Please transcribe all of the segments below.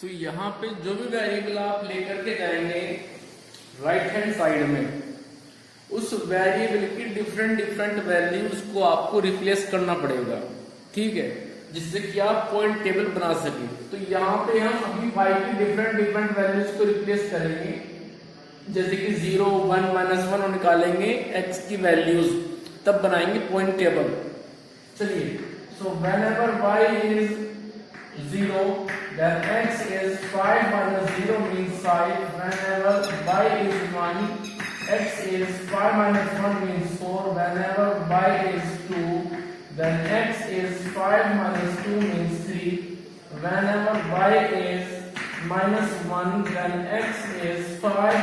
तो यहाँ पे जो भी वेरिएबल आप लेकर के जाएंगे राइट हैंड साइड में, उस वेरिएबल की डिफरेंट डिफरेंट वैल्यूज को आपको रिप्लेस करना पड़ेगा, ठीक है, जिससे कि आप पॉइंट टेबल बना सके। तो यहाँ पे हम अभी y की डिफरेंट डिफरेंट वैल्यूज को रिप्लेस करेंगे, जैसे कि 0, 1, -1 और निकालेंगे x की वैल्यूज, तब बनाएंगे पॉइंट टेबल। चलिए, so whenever y is 0 then x is 5 minus 0 means 5. Whenever y is 1, x is 5 minus 1 means 4. Whenever y is 2, then x is 5 minus 2 means 3. Whenever y is minus 1, then x is 5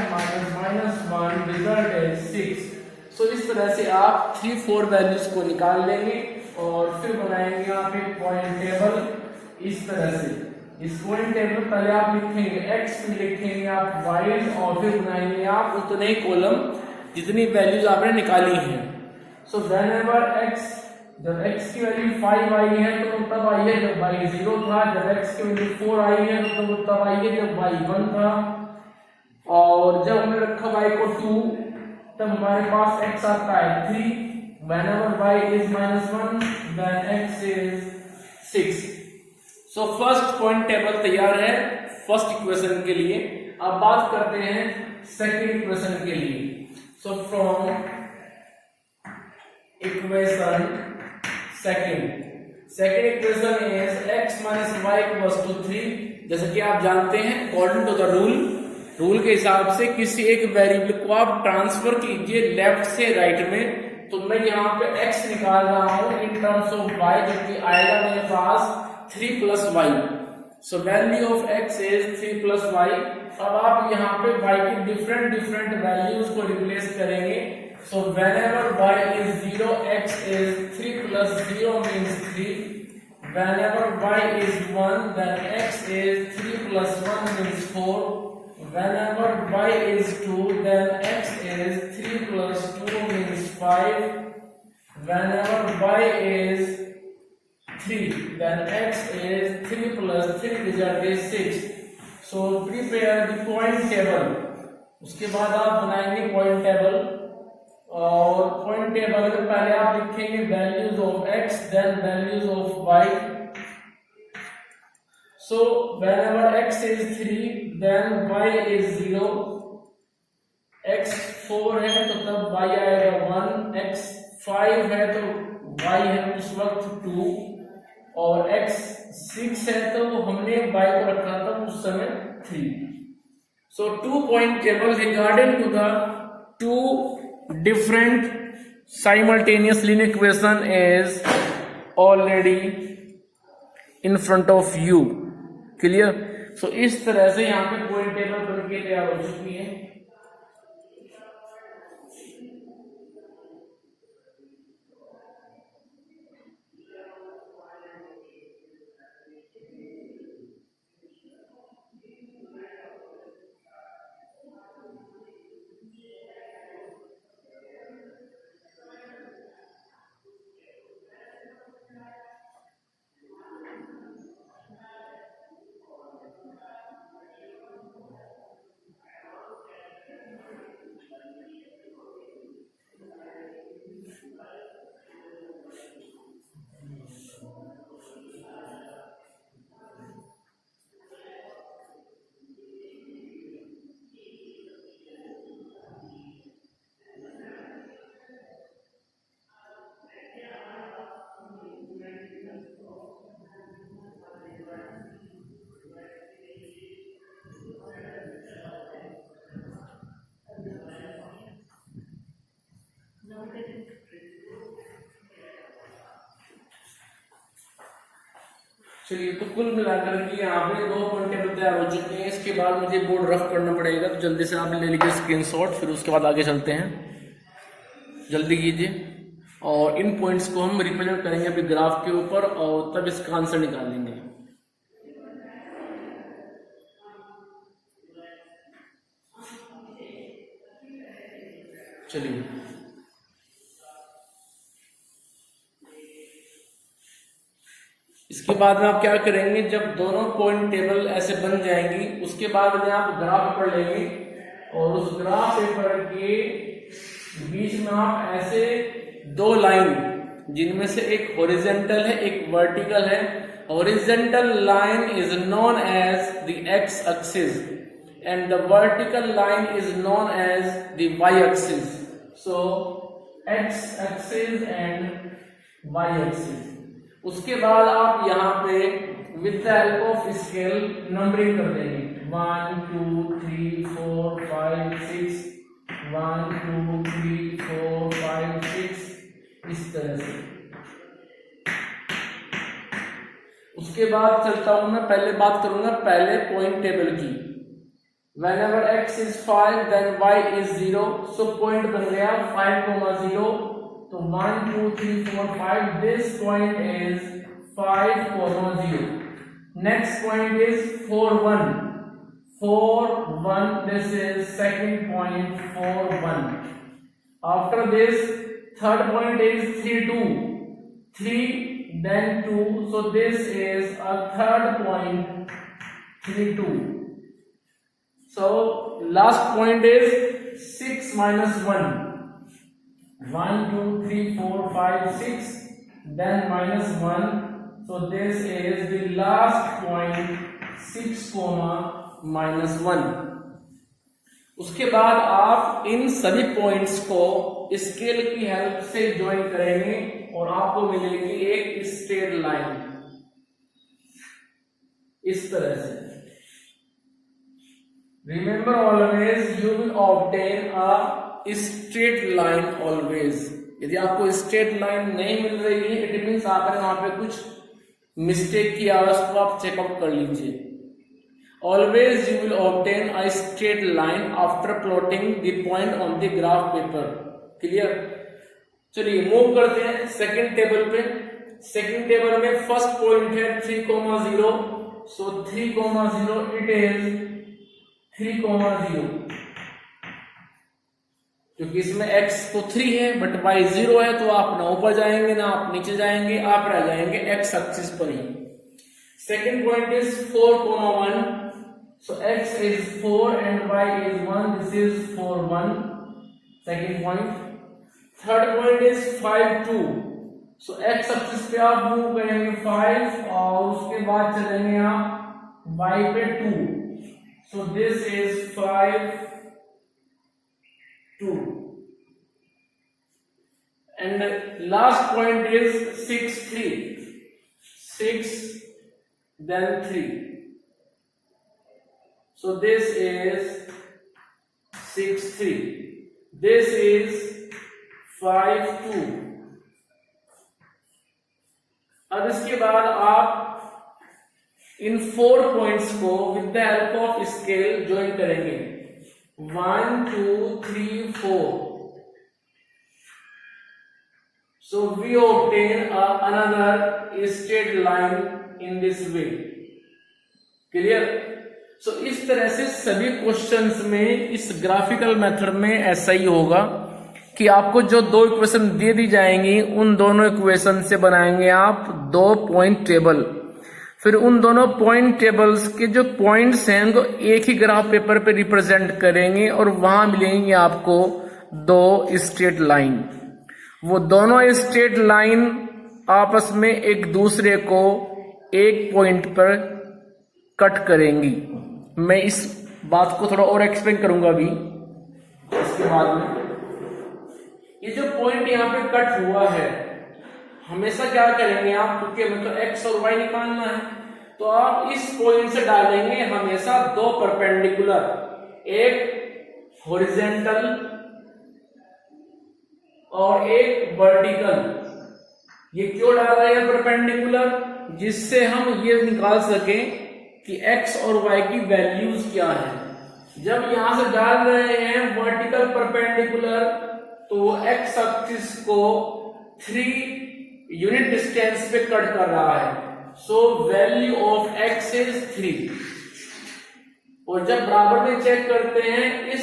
minus 1, result is 6. So इस तरह से आप 3, 4 values को निकाल लेंगे और फिर बनाएंगे आप एक पॉइंट टेबल इस तरह से। इस पॉइंट टेबल पहले आप लिखेंगे x, फिर लिखेंगे आप y और फिर बनाएंगे आप उतने ही कॉलम जितनी वैल्यूज आपने निकाली हैं। सो व्हेनेवर x, जब x की वैल्यू 5 आई है तो तब आई है जब y 0 था, जब x की वैल्यू 4 आई है तो तब आई है जब y 1 था, और जब हमने रखा y को 2 तब हमारे पास x आता है 3। Whenever y is -1 then x is 6। So first point table तैयार है फर्स्ट इक्वेशन के लिए। अब बात करते हैं सेकंड इक्वेशन के लिए। So from equation second equation is x minus y equals to 3। जैसा कि आप जानते हैं अकॉर्डिंग टू द रूल के हिसाब से किसी एक वेरिएबल को आप ट्रांसफर कीजिए लेफ्ट से राइट में, तो मैं यहाँ पे x निकाल रहा हूं इन टर्म्स ऑफ y, जो कि आएगा मेरे पास 3 plus y। So value of x is 3 plus y। अब आप यहाँ पे y की डिफरेंट वैल्यूज को रिप्लेस करेंगे। So whenever y is 0, x is 3 plus 0 means 3। Whenever y is 1, then x is 3 plus 1 means 4। Whenever y is 2, then x is 3 plus 2 means 5। Whenever y is 3, then x is 3 plus 3, result is 6। So prepare the point table। उसके बाद आप बनाएंगे point table, और point table में पहले आप लिखेंगे values of x, then values of y। So whenever x is 3, then y is 0। x 4 है तो तब y आएगा 1, x 5 है तो y है उस वक्त 2, और x 6 है तो हमने y को रखा था उस समय 3। So 2 point table regarding to the 2 different simultaneous linear equation is already in front of you. Clear? So इस तरह से यहाँ पे पॉइंट टेबल बनके तैयार हो चुकी है। चलिए, तो कुल मिलाकर के यहाँ पे 2 पॉइंट टेबल तैयार हो चुके हैं। इसके बाद मुझे बोर्ड रफ करना पड़ेगा, तो जल्दी से आप ले लीजिए स्क्रीनशॉट, फिर उसके बाद आगे चलते हैं। जल्दी कीजिए, और इन पॉइंट्स को हम रिप्रेजेंट करेंगे अभी ग्राफ के ऊपर, और तब इसका आंसर निकालेंगे। चलिए, इसकी उसके बाद में आप क्या करेंगे, जब दोनों पॉइंट टेबल ऐसे बन जाएंगी उसके बाद में आप ग्राफ पेपर लेंगे और उस ग्राफ पेपर के बीच में आप ऐसे दो लाइन, जिनमें से एक हॉरिजॉन्टल है एक वर्टिकल है, horizontal line is known as the x axis and the vertical line is known as the y axis. So x axis and y axis. उसके बाद आप यहाँ पे with the help of scale numbering कर देंगे 1 2 3 4 5 6 1 2 3 4 5 6 इस तरह से. उसके बाद चलता हूं मैं, पहले बात करूंगा पहले पॉइंट टेबल की. Whenever x is 5 then y is 0. So point बन गया 5,0. तो 1 2 3 4 5. This point is 5,0. Next point is 4 1. 4 1. This is second point 4 1. After this third point is 3 2. 3 then 2. So this is a third point 3 2. So last point is 6 minus 1. 1 2 3 4 5 6 then minus 1. So this is the last point 6 comma minus 1. उसके बाद आप इन सभी points को scale की help से join करेंगे और आपको मिलेगी एक स्ट्रेट लाइन इस तरह से. Remember always you will obtain a straight line always. यदि आपको स्ट्रेट लाइन नहीं मिल रही है इट मीन्स आपने वहां पे कुछ मिस्टेक किया है, उसको आप चेकआउट कर लीजिए. Always you will obtain a straight line after plotting the point on the graph paper. Clear. चलिए मूव करते हैं सेकंड टेबल पे. सेकंड टेबल में फर्स्ट पॉइंट है 3,0. सो 3,0 इट इज 3,0. क्योंकि इसमें x तो 3 है बट y 0 है, तो आप ना ऊपर जाएंगे ना आप नीचे जाएंगे, आप रह जाएंगे x एक्सिस पर ही. Second point is 4,1. So x is 4 and y is 1. This is 4 1. Second point. Third point is 5 2. So x axis पे आप मूव करेंगे 5 और उसके बाद चलेंगे आप y पे 2. So this is 5 2. And last point is 6 3. 6 then 3. So this is 6 3. This is 5 2. अब इसके बाद आप इन 4 पॉइंट्स को with the help of scale join करेंगे 1 2 3 4. So we obtain another straight line in this way. Clear. So इस तरह से सभी क्वेश्चंस में इस ग्राफिकल मेथड में ऐसा ही होगा कि आपको जो दो इक्वेशन दे दी जाएंगी उन दोनों इक्वेशन से बनाएंगे आप दो पॉइंट टेबल. फिर उन दोनों पॉइंट टेबल्स के जो पॉइंट्स हैं उनको एक ही ग्राफ पेपर पे रिप्रेजेंट करेंगे और वहां मिलेंगे आपको दो स्ट्रेट लाइन. वो दोनों स्ट्रेट लाइन आपस में एक दूसरे को एक पॉइंट पर कट करेंगी. मैं इस बात को थोड़ा और एक्सप्लेन करूंगा अभी इसके बाद में. ये जो पॉइंट यहाँ पे कट हुआ है हमेशा क्या करेंगे आप, क्योंकि हमें तो x और y निकालना है, तो आप इस पॉइंट से डालेंगे हमेशा दो परपेंडिकुलर, एक हॉरिजॉन्टल और एक वर्टिकल. ये क्यों डाल रहे हैं परपेंडिकुलर? जिससे हम ये निकाल सकें कि x और y की वैल्यूज क्या है. जब यहां से डाल रहे हैं वर्टिकल परपेंडिकुलर तो x एक्सिस को 3 यूनिट डिस्टेंस पे कट कर रहा है. So value of x is 3. और जब बराबर में चेक करते हैं इस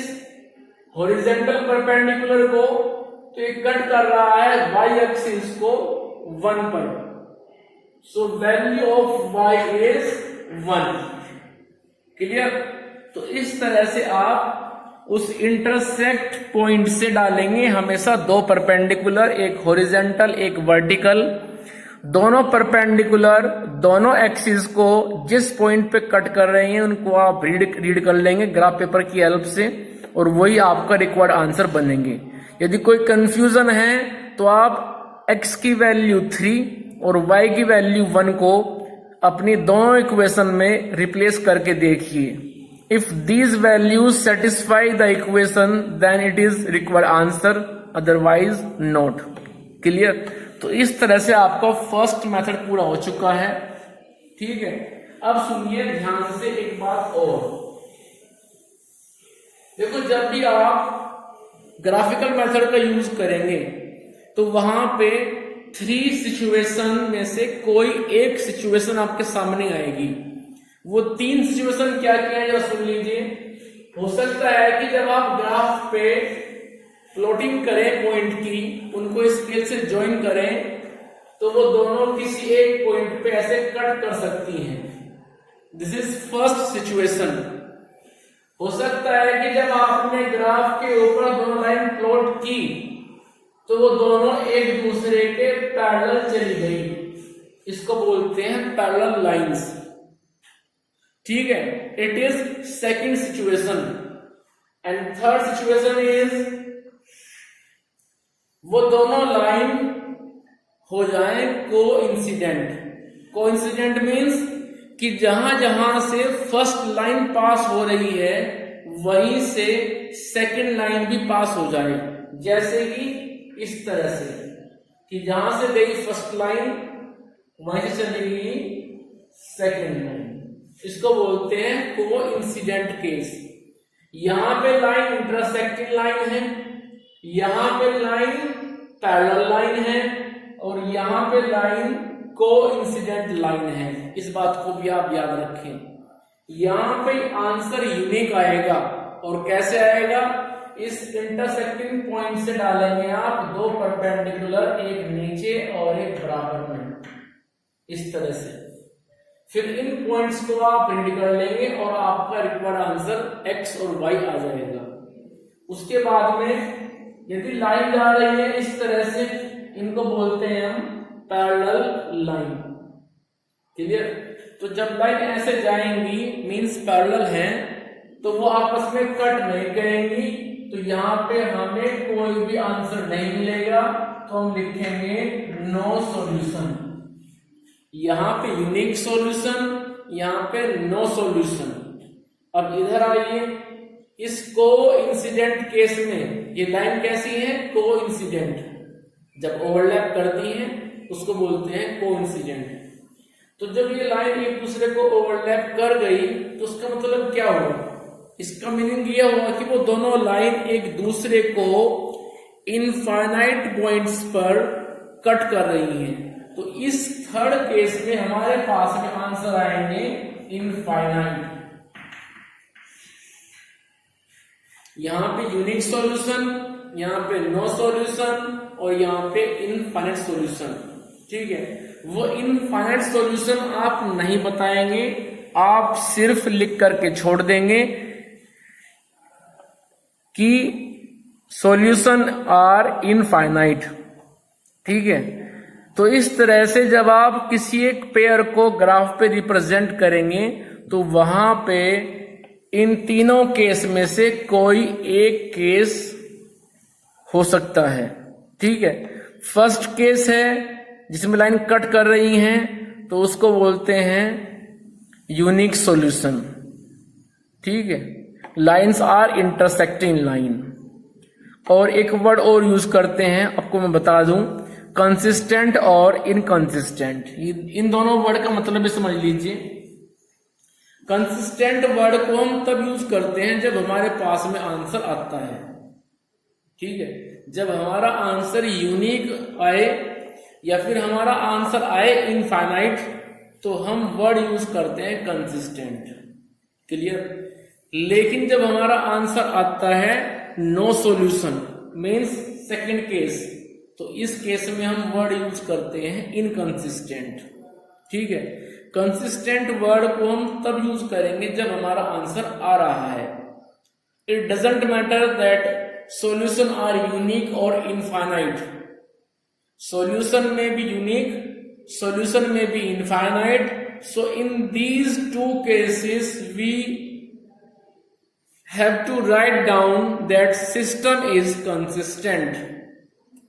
हॉरिजॉन्टल परपेंडिकुलर को तो ये कट कर रहा है y एक्सिस को 1 पर. So value of y is 1। Clear? तो इस तरह से आप उस इंटरसेक्ट पॉइंट से डालेंगे हमेशा दो परपेंडिकुलर, एक हॉरिजॉन्टल एक वर्टिकल। दोनों परपेंडिकुलर दोनों एक्सिस को जिस पॉइंट पे कट कर रहे हैं उनको आप रीड कर लेंगे ग्राफ पेपर की हेल्प से, और वही आपका रिक्वायर्ड आंसर बनेंगे। यदि कोई कंफ्यूजन है तो आप x की वैल्यू 3 और y की वैल्यू 1 को अपनी दोनों इक्वेशन में रिप्लेस करके देखिए। If these values satisfy the equation then it is required answer, otherwise not. Clear? तो इस तरह से आपका फर्स्ट मेथड पूरा हो चुका है। ठीक है, अब सुनिए ध्यान से एक बात और। देखो, जब भी आप ग्राफिकल मेथड का यूज करेंगे तो वहां पे 3 सिचुएशन में से कोई एक सिचुएशन आपके सामने आएगी। वो 3 सिचुएशन क्या क्या है जरा सुन लीजिए। हो सकता है कि जब आप ग्राफ पे प्लॉटिंग करें पॉइंट की, उनको स्केल से ज्वाइन करें, तो वो दोनों किसी एक पॉइंट पे ऐसे कट कर सकती हैं। This is first situation. हो सकता है कि जब आपने ग्राफ के ऊपर दोनों लाइन प्लॉट की तो वो दोनों एक दूसरे के पैरेलल चली गई। इसको बोलते हैं पैरेलल लाइंस। ठीक है, it is second situation. And third situation is वो दोनों लाइन हो जाए कोइंसिडेंट। कोइंसिडेंट मीन्स कि जहां जहां से फर्स्ट लाइन पास हो रही है वहीं से सेकंड लाइन भी पास हो जाए। जैसे कि इस तरह से कि जहां से गई फर्स्ट लाइन वहीं से चली गई सेकंड लाइन। इसको बोलते हैं कोइंसिडेंट केस। यहां पे लाइन इंटरसेक्टिंग लाइन है, यहां पे लाइन पैरेलल लाइन है, और यहां पे लाइन कोइंसिडेंट लाइन है। इस बात को भी आप याद रखें। यहां पे आंसर यूनिक आएगा। और कैसे आएगा? इस इंटरसेक्टिंग पॉइंट से डालेंगे आप दो परपेंडिकुलर, एक नीचे और एक बराबर में, इस तरह से। फिर इन पॉइंट्स को आप रीड कर लेंगे और आपका रिक्वायर्ड आंसर x और y आ जाएगा। उसके बाद में यदि लाइन जा रही है इस तरह से, इनको बोलते हैं हम पैरेलल लाइन। क्लियर? तो जब लाइन ऐसे जाएंगी मींस पैरेलल है, तो वो आपस में कट नहीं करेंगी, तो यहां पे हमें कोई भी आंसर नहीं मिलेगा। तो हम लिखेंगे नो सॉल्यूशन। यहां पे यूनिक सॉल्यूशन, यहां पे नो सॉल्यूशन। अब इधर आइए, इस कोइंसिडेंट केस में ये लाइन कैसी है? कोइंसिडेंट। जब ओवरलैप करती है उसको बोलते हैं कोइंसिडेंट। तो जब ये लाइन एक दूसरे को ओवरलैप कर गई तो उसका मतलब क्या हुआ? इसका मीनिंग ये हुआ कि वो दोनों लाइन एक दूसरे को इनफाइनाइट पॉइंट्स पर कट कर रही हैं। तो इस थर्ड केस में हमारे पास में आंसर आएंगे इनफाइनाइट। यहां पे यूनिक सॉल्यूशन, यहां पे नो सॉल्यूशन और यहां पे इनफाइनाइट सॉल्यूशन। ठीक है, वो इनफाइनाइट सॉल्यूशन आप नहीं बताएंगे, आप सिर्फ लिख करके छोड़ देंगे कि सॉल्यूशन आर इनफाइनाइट। ठीक है, तो इस तरह से जब आप किसी एक पेयर को ग्राफ पे रिप्रेजेंट करेंगे तो वहां पे इन तीनों केस में से कोई एक केस हो सकता है। ठीक है, फर्स्ट केस है जिसमें लाइन कट कर रही हैं, तो उसको बोलते हैं यूनिक सॉल्यूशन। ठीक है, लाइंस आर इंटरसेक्टिंग लाइन। और एक वर्ड और यूज करते हैं, आपको मैं बता दूं, कंसिस्टेंट और इनकंसिस्टेंट। इन दोनों वर्ड का मतलब भी समझ लीजिए। कंसिस्टेंट वर्ड को हम तब यूज करते हैं जब हमारे पास में आंसर आता है। ठीक है, जब हमारा आंसर यूनिक आए या फिर हमारा आंसर आए इनफाइनाइट, तो हम वर्ड यूज करते हैं कंसिस्टेंट। क्लियर? लेकिन जब हमारा आंसर आता है no solution means second case, तो इस केस में हम वर्ड यूज करते हैं इनकंसिस्टेंट। ठीक है। कंसिस्टेंट वर्ड को हम तब यूज करेंगे जब हमारा आंसर आ रहा है। It doesn't matter that solution are unique और इनफाइनाइट। सॉल्यूशन में भी यूनिक, सॉल्यूशन में भी infinite. So in these two cases we have to write down that system is consistent.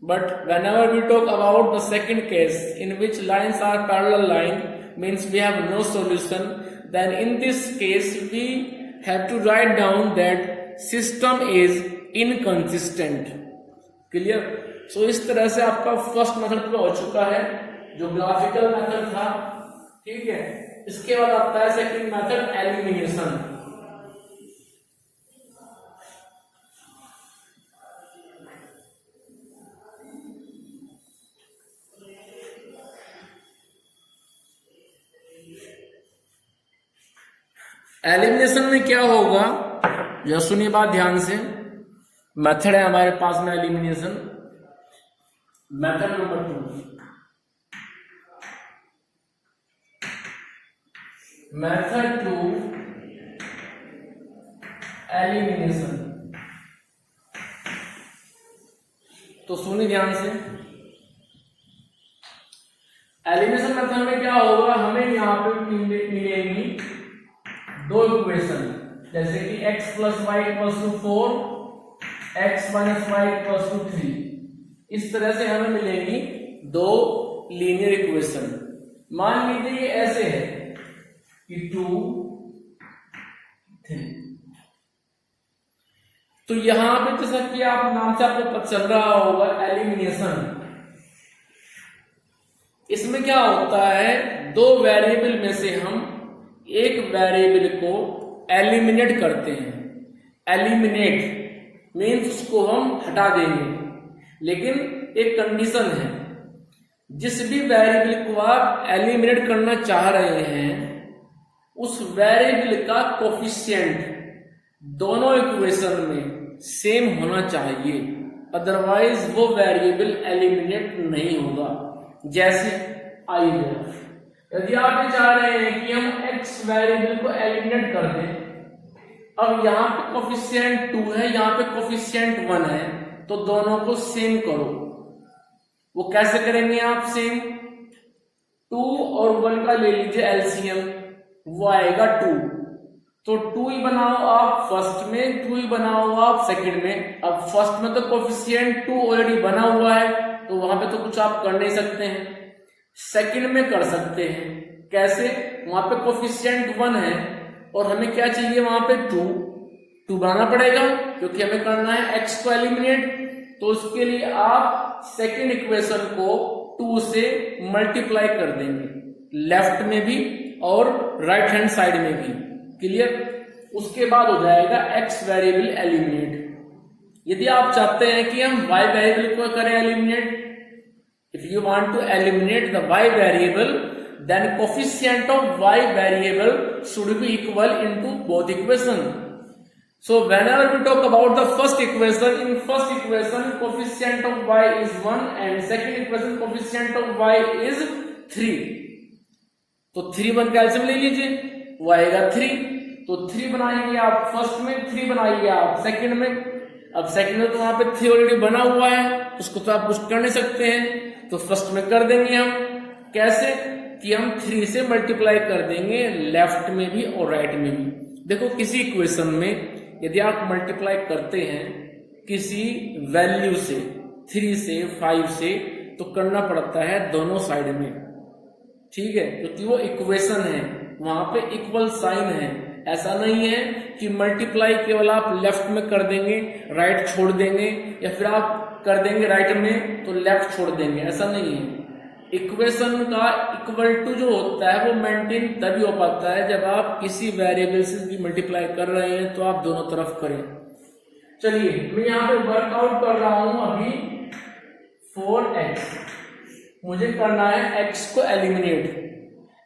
But whenever we talk about the second case in which lines are parallel line, means we have no solution, then in this case we have to write down that system is inconsistent. Clear? So इस तरह से आपका first method पूरा हो चुका है जो graphical method था। ठीक है, इसके बाद आता है सेकंड मेथड एलिमिनेशन। एलिमिनेशन में क्या होगा, यह सुनिए बात ध्यान से। मेथड है हमारे पास में elimination. Method number 2, method 2 elimination. तो सुनिए ध्यान से। एलिमिनेशन मेथड में क्या होगा, हमें यहां पे मिलेंगी दो इक्वेशन, जैसे कि x plus y equals to 4, x minus y equals to 3। इस तरह से हमें मिलेंगी दो लीनियर इक्वेशन। मान लीजिए ये ऐसे है कि 2, 3। तो यहां पे जैसा कि आप नाम से आपको पता चल रहा होगा एलिमिनेशन, इसमें क्या होता है, दो वेरिएबल में से हम एक वेरिएबल को एलिमिनेट करते हैं। एलिमिनेट मीन्स उसको हम हटा देंगे, लेकिन एक कंडीशन है, जिस भी वेरिएबल को आप एलिमिनेट करना चाह रहे हैं उस वेरिएबल का कोफिशिएंट दोनों इक्वेशन में सेम होना चाहिए, अदरवाइज वो वेरिएबल एलिमिनेट नहीं होगा। जैसे आई है, यदि आप ये चाह रहे हैं कि हम x वेरिएबल को एलिमिनेट कर दें, अब यहाँ पे कोफिशिएंट 2 है, यहाँ पे कोफिशिएंट 1 है, तो दोनों को सेम करो। वो कैसे करेंगे आप सेम, 2 और 1 का ले लीजिए एलसीएम, वो आएगा 2। तो 2 ही बनाओ आप फर्स्ट में, 2 ही बनाओ आप सेकंड में। अब फर्स्ट में तो कोफिशिएंट 2 ऑलरेडी बना हुआ है, तो वहां पे तो कुछ आप कर नहीं सकते हैं। सेकंड में कर सकते हैं। कैसे, वहां पे कोफिशिएंट 1 है और हमें क्या चाहिए, वहां पे 2 बनाना पड़ेगा क्योंकि हमें करना है x को एलिमिनेट। तो उसके लिए आप सेकंड इक्वेशन को 2 से मल्टीप्लाई कर देंगे, लेफ्ट में भी और राइट हैंड साइड में भी। क्लियर? उसके बाद हो जाएगा x वेरिएबल एलिमिनेट। यदि आप चाहते हैं कि हम y वेरिएबल को करें eliminate, if you want to eliminate the y variable, then coefficient of y variable should be equal into both equation. So whenever we talk about the first equation, in first equation coefficient of y is 1 and second equation coefficient of y is 3. तो 3 1 का LCM ले लीजिए, वो आएगा 3। तो 3 बनाएंगे आप first में, 3 बनाइए आप सेकंड में। अब सेकंड में तो वहां पे 3 ऑलरेडी बना हुआ है, उसको तो आप कुछ कर नहीं सकते हैं, तो फर्स्ट में कर देंगे हम। कैसे कि हम 3 से मल्टीप्लाई कर देंगे लेफ्ट में भी और राइट में भी। देखो किसी इक्वेशन में यदि आप मल्टीप्लाई करते हैं किसी वैल्यू से, 3 से 5 से, तो करना पड़ता है दोनों साइड में। ठीक है, क्योंकि वो इक्वेशन है, वहां पे इक्वल साइन है। ऐसा नहीं है कि मल्टीप्लाई केवल आप लेफ्ट में कर देंगे, राइट छोड़ देंगे, या फिर आप कर देंगे राइट में तो लेफ्ट छोड़ देंगे, ऐसा नहीं है। इक्वेशन का इक्वल टू जो होता है वो मेंटेन तभी हो पाता है जब आप किसी वेरिएबल से भी मल्टीप्लाई कर रहे हैं तो आप दोनों तरफ करें। चलिए मैं यहाँ पे वर्कआउट कर रहा हूं अभी 4x, मुझे करना है x को एलिमिनेट।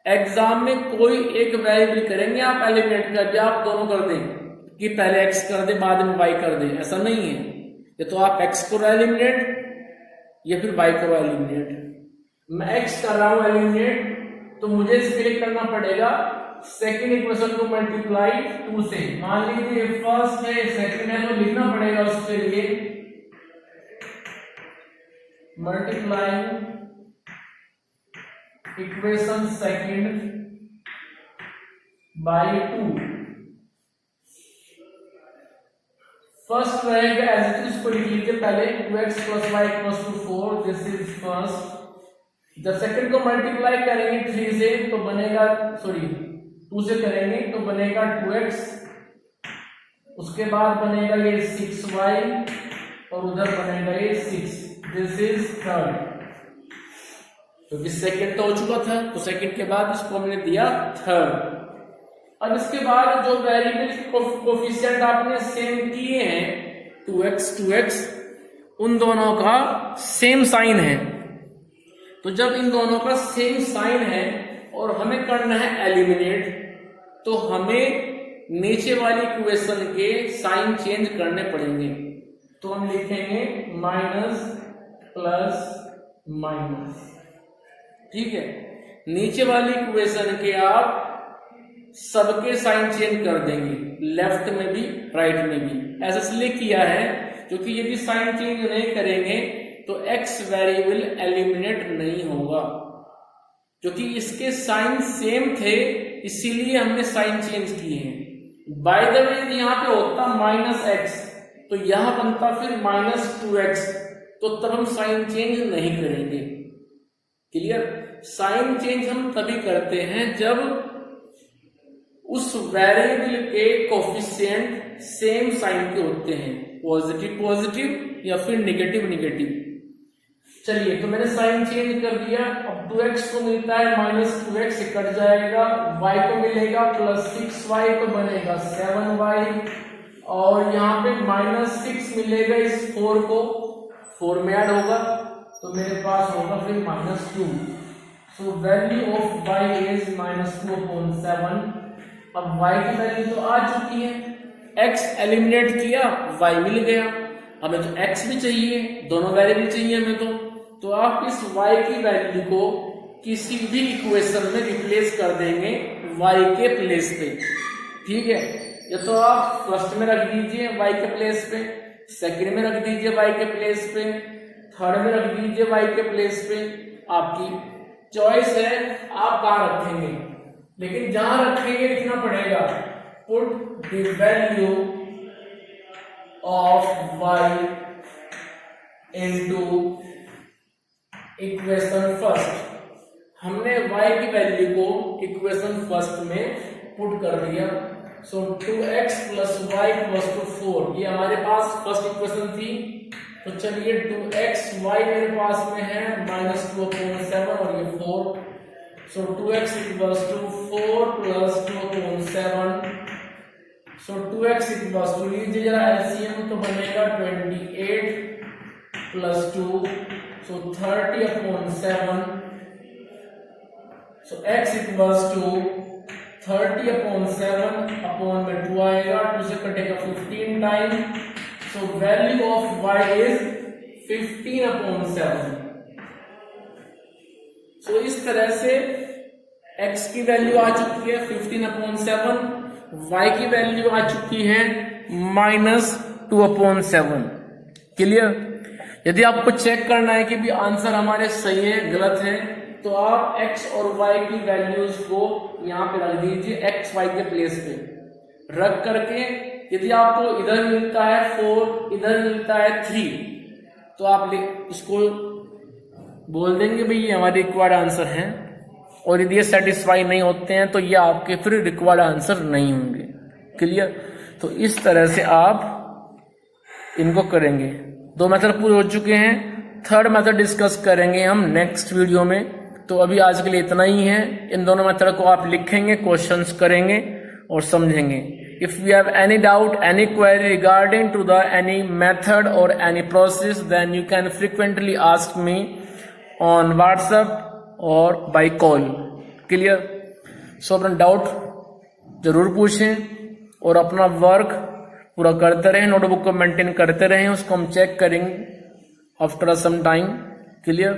एग्जाम में कोई एक वेरिएबल करेंगे आप एलिमिनेट करके, आप दोनों कर दें कि पहले x कर दे बाद में y कर दे, ऐसा नहीं है। या तो आप x करो एलिमिनेट या फिर y करो एलिमिनेट। मैं x कर रहा हूं एलिमिनेट, तो मुझे इसके लिए करना पड़ेगा सेकंड इक्वेशन को मल्टीप्लाई 2 से। मान लीजिए फर्स्ट है सेकंड है तो लिखना पड़ेगा उसके लिए multiplying equation second by 2। First रहेगा एज इट इज को लिख लीजिए पहले 2x + y = 4, this is first. जब सेकंड को मल्टीप्लाई करेंगे 3 से तो बनेगा 2 से करेंगे तो बनेगा 2x, उसके बाद बनेगा ये 6y और उधर बनेगा ये 6, दिस इज थर्ड। क्योंकि सेकंड तो हो चुका था तो सेकंड के बाद इसको हमने दिया थर्ड। अब इसके बाद जो वेरिएबल कोफिशिएंट आपने सेम किए हैं 2x उन दोनों का सेम साइन है। तो जब इन दोनों का सेम साइन है और हमें करना है एलिमिनेट, तो हमें नीचे वाली इक्वेशन के साइन चेंज करने पड़ेंगे। तो हम लिखेंगे माइनस प्लस माइनस, ठीक है। नीचे वाली इक्वेशन के आप सबके साइन चेंज कर देंगे, लेफ्ट में भी राइट में भी। ऐसा इसलिए किया है क्योंकि यदि साइन चेंज नहीं करेंगे तो x वेरिएबल एलिमिनेट नहीं होगा। क्योंकि इसके साइन सेम थे इसीलिए हमने साइन चेंज किए हैं। बाय द वे यहां पे होता -x तो यहां बनता फिर -2x, तो तब हम साइन चेंज नहीं करेंगे। क्लियर? साइन चेंज हम तभी करते हैं जब उस वेरिएबल के कोफिशिएंट सेम साइन के होते हैं, पॉजिटिव पॉजिटिव या फिर नेगेटिव नेगेटिव। चलिए तो मैंने साइन चेंज कर दिया। अब 2x को मिलता है -2x से कट जाएगा, y को मिलेगा +6y तो बनेगा 7y, और यहाँ पे -6 मिलेगा इस 4 को, 4 में ऐड होगा तो मेरे पास होगा फिर -2। So value of y is -2/7। अब y की वैल्यू तो आ चुकी है, x एलिमिनेट किया y मिल गया। हमें तो x भी चाहिए, दोनों वेरिएबल चाहिए हमें तो आप इस y की वैल्यू को किसी भी इक्वेशन में रिप्लेस कर देंगे y के प्लेस पे, ठीक है। या तो आप फर्स्ट में रख दीजिए y के प्लेस पे, सेकंड में रख दीजिए y के प्लेस पे, थर्ड में रख दीजिए y के प्लेस पे, आपकी चॉइस है आप कहां रखेंगे। लेकिन जहां रखेंगे लिखना पड़ेगा put the value of y into equation first. हमने y की वैल्यू को इक्वेशन फर्स्ट में पुट कर दिया। सो 2x + y = 4 ये हमारे पास फर्स्ट इक्वेशन थी। तो चलिए 2xy मेरे पास में है -2/7 और ये 4। सो 2x = 4 + 2/7। सो 2x = लीजिए जरा एलसीएम तो बनेगा 28 + 2 सो 30/7। सो x = 30/7 अपॉन में 2 आएगा, 2 से कटेगा 15 time. So value of y is 15/7। सो इस तरह से x की वैल्यू आ चुकी है 15/7, y की वैल्यू आ चुकी है -2/7। क्लियर? यदि आपको चेक करना है कि भी आंसर हमारे सही है गलत है तो आप x और y की वैल्यूज को यहाँ पे रख दीजिए, x y के प्लेस पे रख करके यदि आपको इधर मिलता है 4 इधर मिलता है 3 तो आप इसको बोल देंगे भाई ये हमारे रिक्वायर्ड आंसर हैं, और यदि ये सेटिस्फाई नहीं होते हैं तो ये आपके फिर रिक्वायर्ड आंसर नहीं होंगे। क्लियर? तो इस तरह से आप इनको करेंगे। 2 मेथड पूरे हो चुके हैं, थर्ड मेथड डिस्कस करेंगे हम नेक्स्ट वीडियो में। तो अभी आज के लिए इतना ही है। इन दोनों मेथड को आप लिखेंगे, क्वेश्चंस करेंगे और समझेंगे। If you have any doubt, any query regarding to the any method और any process, then you can frequently ask me on WhatsApp और बाय कॉल। क्लियर? सो अपना डाउट जरूर पूछें और अपना वर्क पूरा करते रहें, नोटबुक को मेंटेन करते रहें, उसको हम चेक करेंगे आफ्टर सम टाइम। क्लियर?